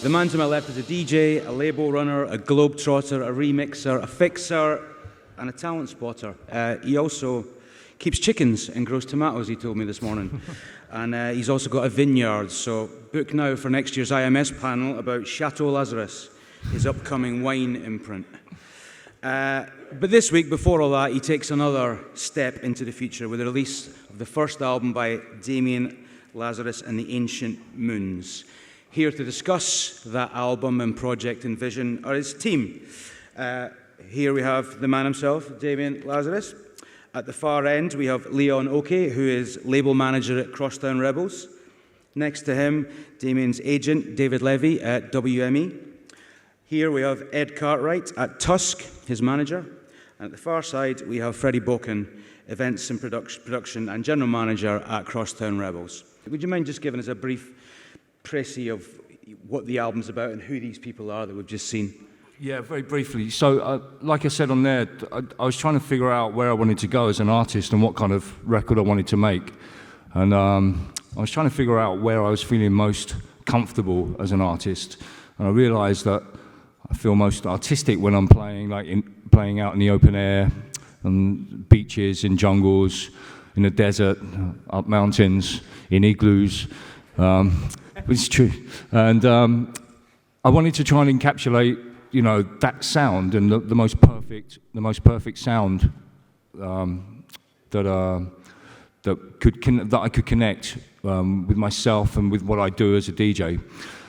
The man to my left is a DJ, a label runner, a globetrotter, a remixer, a fixer, and a talent spotter. He also keeps chickens and grows tomatoes, he told me this morning. And he's also got a vineyard, so book now for next year's IMS panel about Chateau Lazarus, his upcoming wine imprint. But this week, before all that, he takes another step into the future with the release of the first album by Damian Lazarus and the Ancient Moons. Here to discuss that album and project and vision are his team. Here we have the man himself, Damian Lazarus. At the far end, we have Leon Oakey, who is label manager at Crosstown Rebels. Next to him, Damian's agent, David Levy at WME. Here we have Ed Cartwright at Tusk, his manager. And at the far side, we have Fredi Bockhahn, events and production and general manager at Crosstown Rebels. Would you mind just giving us a brief précis of what the album's about and who these people are that we've just seen? Yeah, very briefly. So, like I said on there, I was trying to figure out where I wanted to go as an artist and what kind of record I wanted to make. And I was trying to figure out where I was feeling most comfortable as an artist. And I realized that I feel most artistic when I'm playing out in the open air, on beaches, in jungles, in the desert, up mountains, in igloos, which is true. And I wanted to try and encapsulate, that sound and the most perfect sound that I could connect with myself and with what I do as a DJ.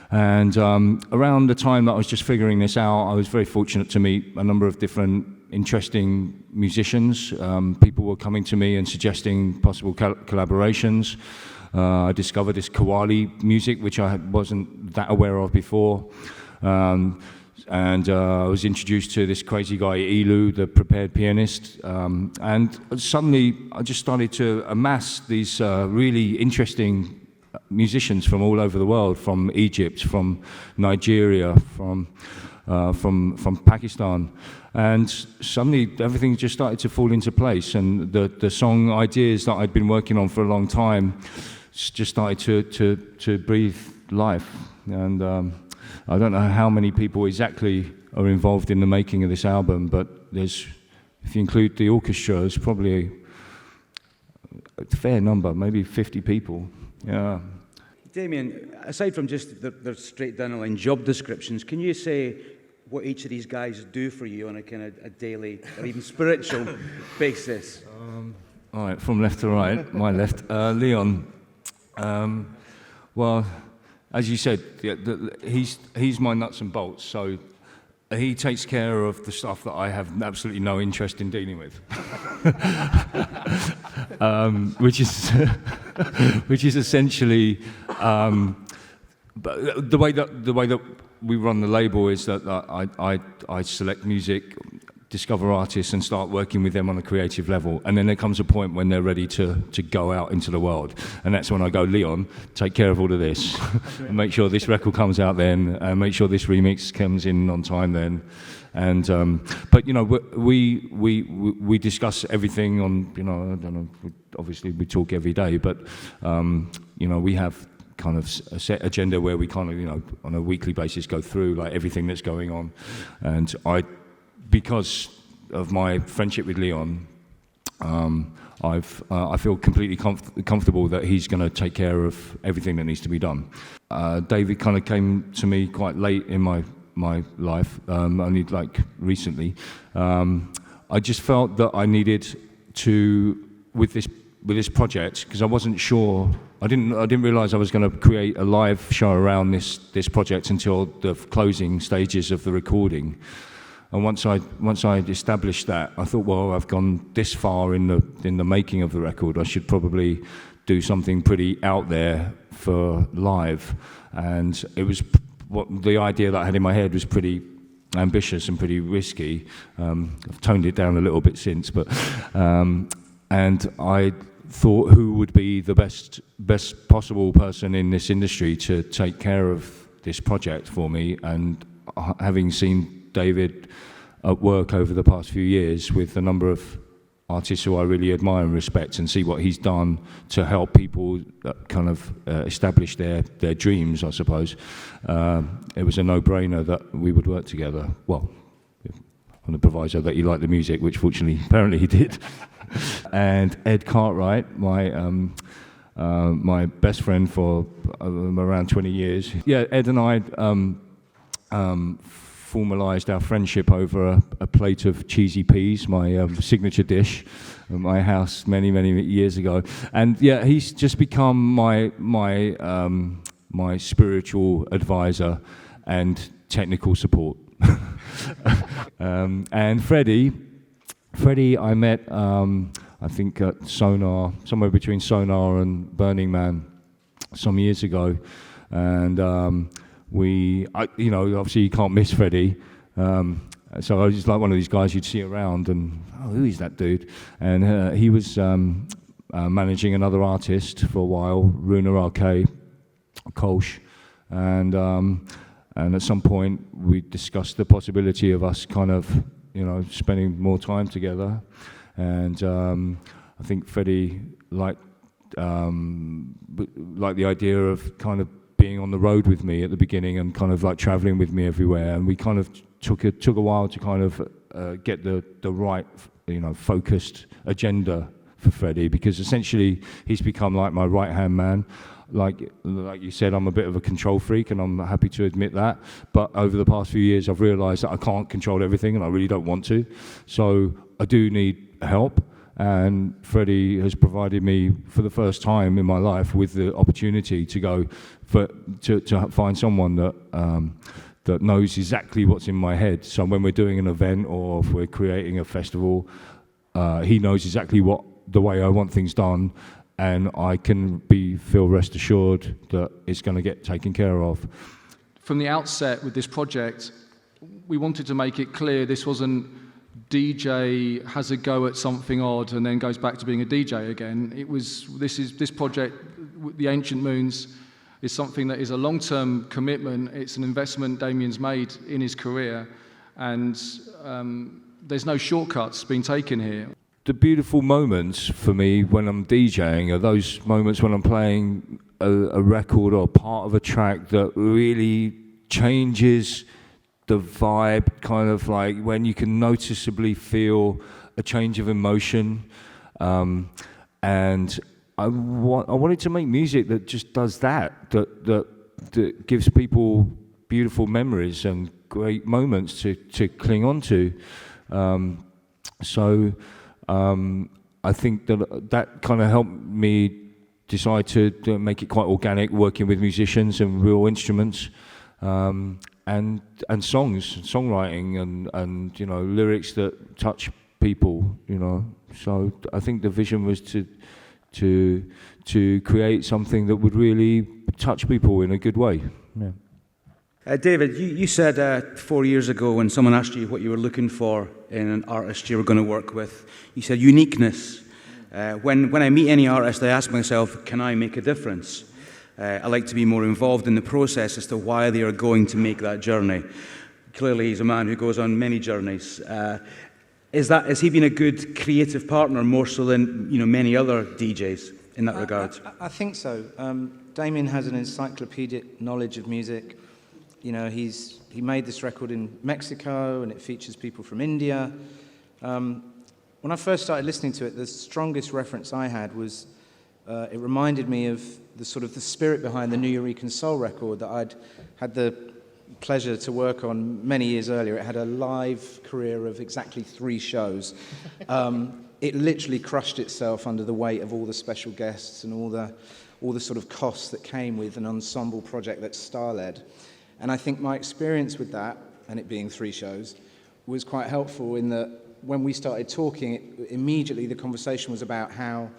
And around the time that I was just figuring this out, I was very fortunate to meet a number of different interesting musicians. People were coming to me and suggesting possible collaborations. I discovered this Kawali music, which I wasn't that aware of before. And I was introduced to this crazy guy, Elu, the prepared pianist. And suddenly, I just started to amass these really interesting musicians from all over the world, from Egypt, from Nigeria, from Pakistan. And suddenly, everything just started to fall into place. And the song ideas that I'd been working on for a long time just started to breathe life. And I don't know how many people exactly are involved in the making of this album, but if you include the orchestra, there's probably a fair number, maybe 50 people. Yeah. Damian, aside from just the straight down the line job descriptions, can you say what each of these guys do for you on a kind of a daily or even spiritual basis? All right, from left to right, my left. Leon, well, as you said, he's my nuts and bolts, so he takes care of the stuff that I have absolutely no interest in dealing with, which is essentially the way that we run the label is that I select music, discover artists, and start working with them on a creative level. And then there comes a point when they're ready to go out into the world. And that's when I go, Leon, take care of all of this. And make sure this record comes out then, and make sure this remix comes in on time then. And but we discuss everything on, I don't know, obviously we talk every day, but we have kind of a set agenda where we kind of, on a weekly basis go through like everything that's going on. And because of my friendship with Leon, I feel completely comfortable that he's going to take care of everything that needs to be done. David kind of came to me quite late in my life, only like recently. I just felt that I needed to, with this project, because I wasn't sure. I didn't realize I was going to create a live show around this project until the closing stages of the recording. And once I'd established that, I thought, well, I've gone this far in the making of the record. I should probably do something pretty out there for live. And it was the idea that I had in my head was pretty ambitious and pretty risky. I've toned it down a little bit since, but and I thought who would be the best possible person in this industry to take care of this project for me. And having seen David at work over the past few years with a number of artists who I really admire and respect, and see what he's done to help people kind of establish their dreams, I suppose. It was a no-brainer that we would work together. Well, on the proviso that he liked the music, which fortunately, apparently he did. And Ed Cartwright, my best friend for around 20 years. Yeah, Ed and I formalised our friendship over a plate of cheesy peas, my signature dish at my house many years ago. And yeah, he's just become my spiritual advisor and technical support. And Fredi I met, I think at Sonar, somewhere between Sonar and Burning Man some years ago. And obviously you can't miss Fredi. So I was just like one of these guys you'd see around and, who is that dude? And he was managing another artist for a while, Runa RK, Kolsch. And at some point we discussed the possibility of us kind of, spending more time together. And I think Fredi liked the idea of kind of being on the road with me at the beginning and kind of like traveling with me everywhere. And we kind of took a while to kind of get the right, focused agenda for Fredi, because essentially he's become like my right-hand man. Like you said, I'm a bit of a control freak, and I'm happy to admit that. But over the past few years, I've realised that I can't control everything, and I really don't want to. So I do need help. And Fredi has provided me, for the first time in my life, with the opportunity to find someone that knows exactly what's in my head. So when we're doing an event or if we're creating a festival, he knows exactly the way I want things done, and I can feel rest assured that it's going to get taken care of. From the outset with this project, we wanted to make it clear this wasn't DJ has a go at something odd and then goes back to being a DJ again. This project, The Ancient Moons, is something that is a long-term commitment. It's an investment Damian's made in his career, and there's no shortcuts being taken here. The beautiful moments for me when I'm DJing are those moments when I'm playing a record or part of a track that really changes the vibe, kind of like when you can noticeably feel a change of emotion. And I wanted to make music that just does that gives people beautiful memories and great moments to cling on to. I think that kind of helped me decide to make it quite organic, working with musicians and real instruments, and songwriting and lyrics that touch people. So I think the vision was to create something that would really touch people in a good way. Yeah. David, you said 4 years ago when someone asked you what you were looking for in an artist you were going to work with, you said uniqueness. When I meet any artist, I ask myself, can I make a difference? I like to be more involved in the process as to why they are going to make that journey. Clearly, he's a man who goes on many journeys. Has he been a good creative partner more so than many other DJs in that regard? I think so. Damian has an encyclopedic knowledge of music. He made this record in Mexico, and it features people from India. When I first started listening to it, the strongest reference I had was it reminded me of the spirit behind the New Eureka Soul record that I'd had the pleasure to work on many years earlier. It had a live career of exactly 3 shows. It literally crushed itself under the weight of all the special guests and all the sort of costs that came with an ensemble project that's star-led. And I think my experience with that, and it being 3 shows, was quite helpful in that when we started talking, immediately the conversation was about how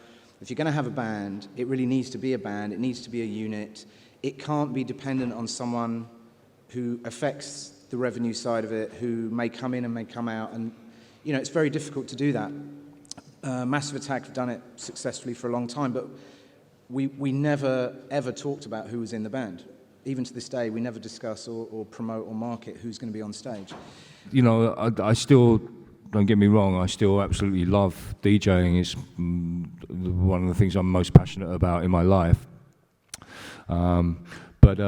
if you're going to have a band, it really needs to be a band, it needs to be a unit. It can't be dependent on someone who affects the revenue side of it, who may come in and may come out. And, it's very difficult to do that. Massive Attack have done it successfully for a long time, but we never, ever talked about who was in the band. Even to this day, we never discuss or promote or market who's going to be on stage. I still don't get me wrong, I still absolutely love DJing. It's one of the things I'm most passionate about in my life. But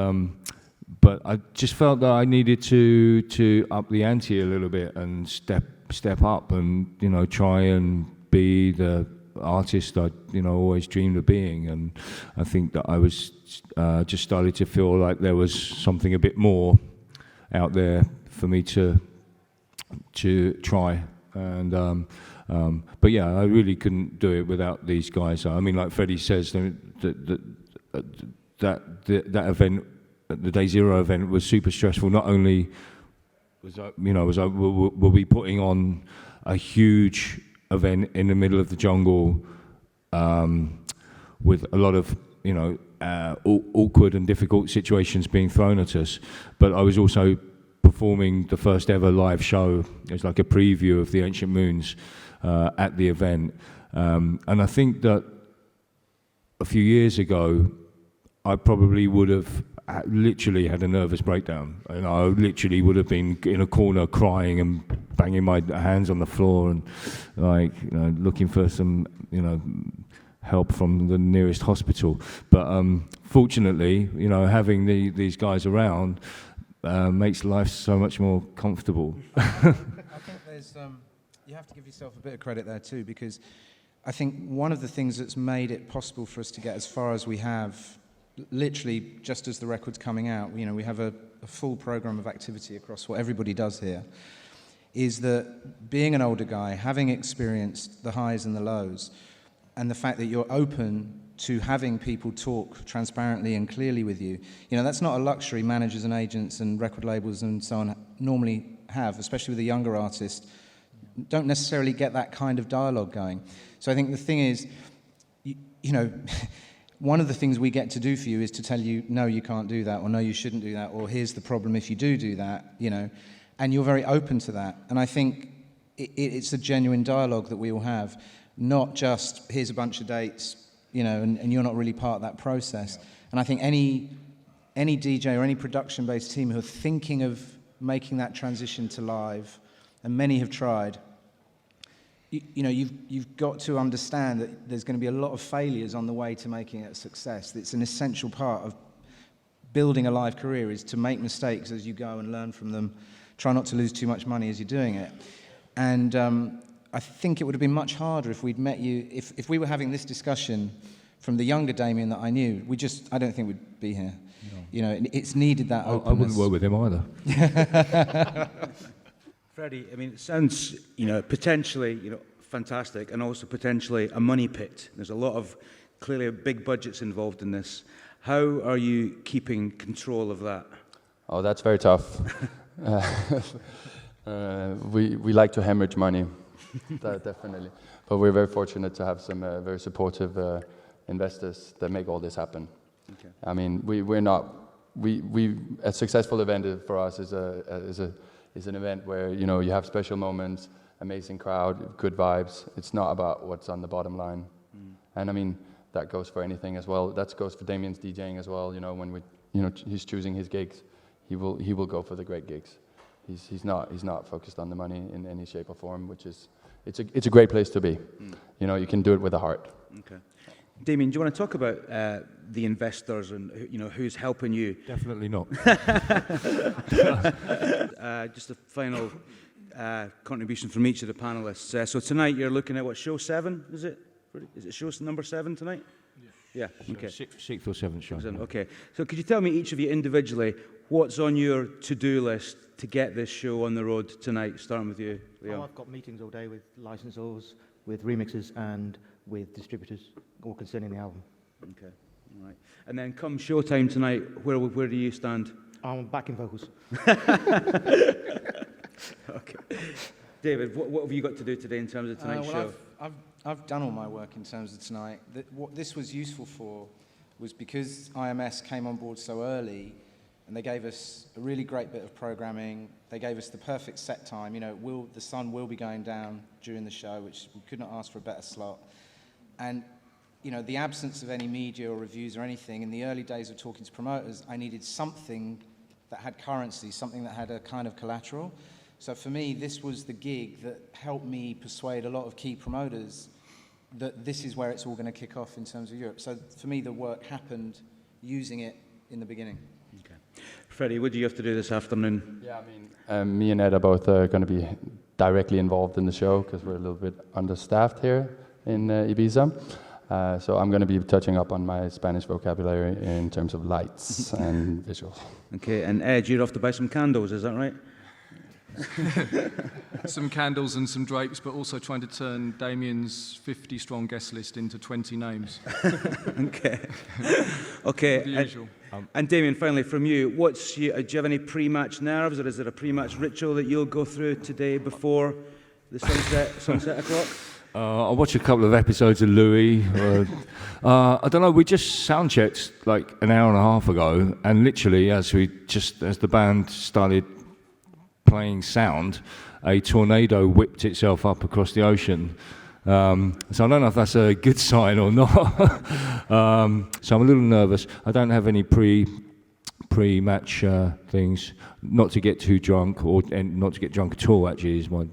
I just felt that I needed to up the ante a little bit and step up and, you know, try and be the artist I, you know, always dreamed of being. And I think that I was just started to feel like there was something a bit more out there for me to try. And but yeah, I really couldn't do it without these guys. I mean, like Fredi says, that event, the Day Zero event, was super stressful. Not only we'll be putting on a huge event in the middle of the jungle with a lot of, you know, awkward and difficult situations being thrown at us, but I was also performing the first ever live show. It was like a preview of the Ancient Moons at the event, and I think that a few years ago I probably would have literally had a nervous breakdown, and I literally would have been in a corner crying and banging my hands on the floor and, like, you know, looking for some, you know, help from the nearest hospital. But fortunately, you know, having these guys around makes life so much more comfortable. I think there's you have to give yourself a bit of credit there too, because I think one of the things that's made it possible for us to get as far as we have, literally just as the record's coming out, you know, we have a full program of activity across what everybody does here, is that being an older guy, having experienced the highs and the lows, and the fact that you're open to having people talk transparently and clearly with you, you know, that's not a luxury managers and agents and record labels and so on normally have, especially with a younger artist. Don't necessarily get that kind of dialogue going. So I think the thing is, you know, one of the things we get to do for you is to tell you, no, you can't do that, or no, you shouldn't do that, or here's the problem if you do that, you know, and you're very open to that. And I think it's a genuine dialogue that we all have, not just here's a bunch of dates, you know, and you're not really part of that process. And I think any DJ or any production-based team who are thinking of making that transition to live, and many have tried, you know, you've got to understand that there's going to be a lot of failures on the way to making it a success. It's an essential part of building a live career, is to make mistakes as you go and learn from them. Try not to lose too much money as you're doing it. And I think it would have been much harder if we'd met you, if we were having this discussion from the younger Damian that I knew. I don't think we'd be here. No. You know, it's needed that openness. I wouldn't work with him either. Fredi, I mean, it sounds, you know, potentially, you know, fantastic, and also potentially a money pit. There's a lot of, clearly, big budgets involved in this. How are you keeping control of that? Oh, that's very tough. We like to hemorrhage money, definitely. But we're very fortunate to have some very supportive investors that make all this happen. Okay. I mean, a successful event for us is an event where, you know, you have special moments, amazing crowd, good vibes. It's not about what's on the bottom line. And I mean, that goes for anything as well. That goes for Damian's DJing as well. You know, when he's choosing his gigs, he will go for the great gigs. He's not focused on the money in any shape or form, which is it's a great place to be. You know, you can do it with a heart. Okay. Damien, do you want to talk about the investors and, you know, who's helping you? Definitely not. Just a final contribution from each of the panelists. So tonight you're looking at what, show 7, is it? Is it show number 7 tonight? Yeah. Okay. Sixth or seventh show. Okay. So could you tell me, each of you individually, what's on your to-do list to get this show on the road tonight? Starting with you, Leon. I've got meetings all day with licensors, with remixers, and with distributors, all concerning the album. Okay. All right. And then come showtime tonight, where do you stand? I'm back in vocals. Okay. David, what have you got to do today in terms of tonight's show? I've done all my work in terms of tonight. What this was useful for was because IMS came on board so early, and they gave us a really great bit of programming. They gave us the perfect set time. You know, the sun will be going down during the show, which we could not ask for a better slot. And, you know, the absence of any media or reviews or anything, in the early days of talking to promoters, I needed something that had currency, something that had a kind of collateral. So for me, this was the gig that helped me persuade a lot of key promoters that this is where it's all going to kick off in terms of Europe. So for me, the work happened using it in the beginning. Okay. Fredi, what do you have to do this afternoon? Yeah, I mean, me and Ed are both going to be directly involved in the show because we're a little bit understaffed here in Ibiza. So I'm going to be touching up on my Spanish vocabulary in terms of lights and visuals. Okay, and Ed, you're off to buy some candles, is that right? Some candles and some drapes, but also trying to turn Damian's 50-strong guest list into 20 names. Okay. Okay. The usual. And Damian, finally from you, do you have any pre-match nerves, or is there a pre-match ritual that you'll go through today before the sunset o'clock? I watched a couple of episodes of Louis. I don't know. We just sound checked like an hour and a half ago, and literally as the band started playing sound, a tornado whipped itself up across the ocean. So I don't know if that's a good sign or not. So I'm a little nervous. I don't have any pre-match things. Not to get too drunk, and not to get drunk at all. Actually, is my.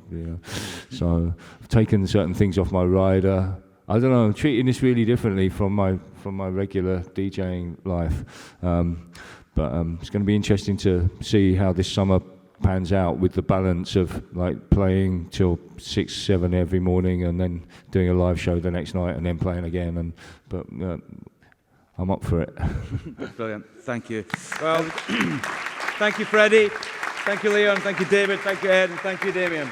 So I've taken certain things off my rider. I don't know. I'm treating this really differently from my regular DJing life. But it's going to be interesting to see how this summer pans out with the balance of like playing till 6, 7 every morning and then doing a live show the next night and then playing again. But I'm up for it. Brilliant. Thank you. Well, thank you, Fredi. Thank you, Leon. Thank you, David. Thank you, Ed. And thank you, Damian.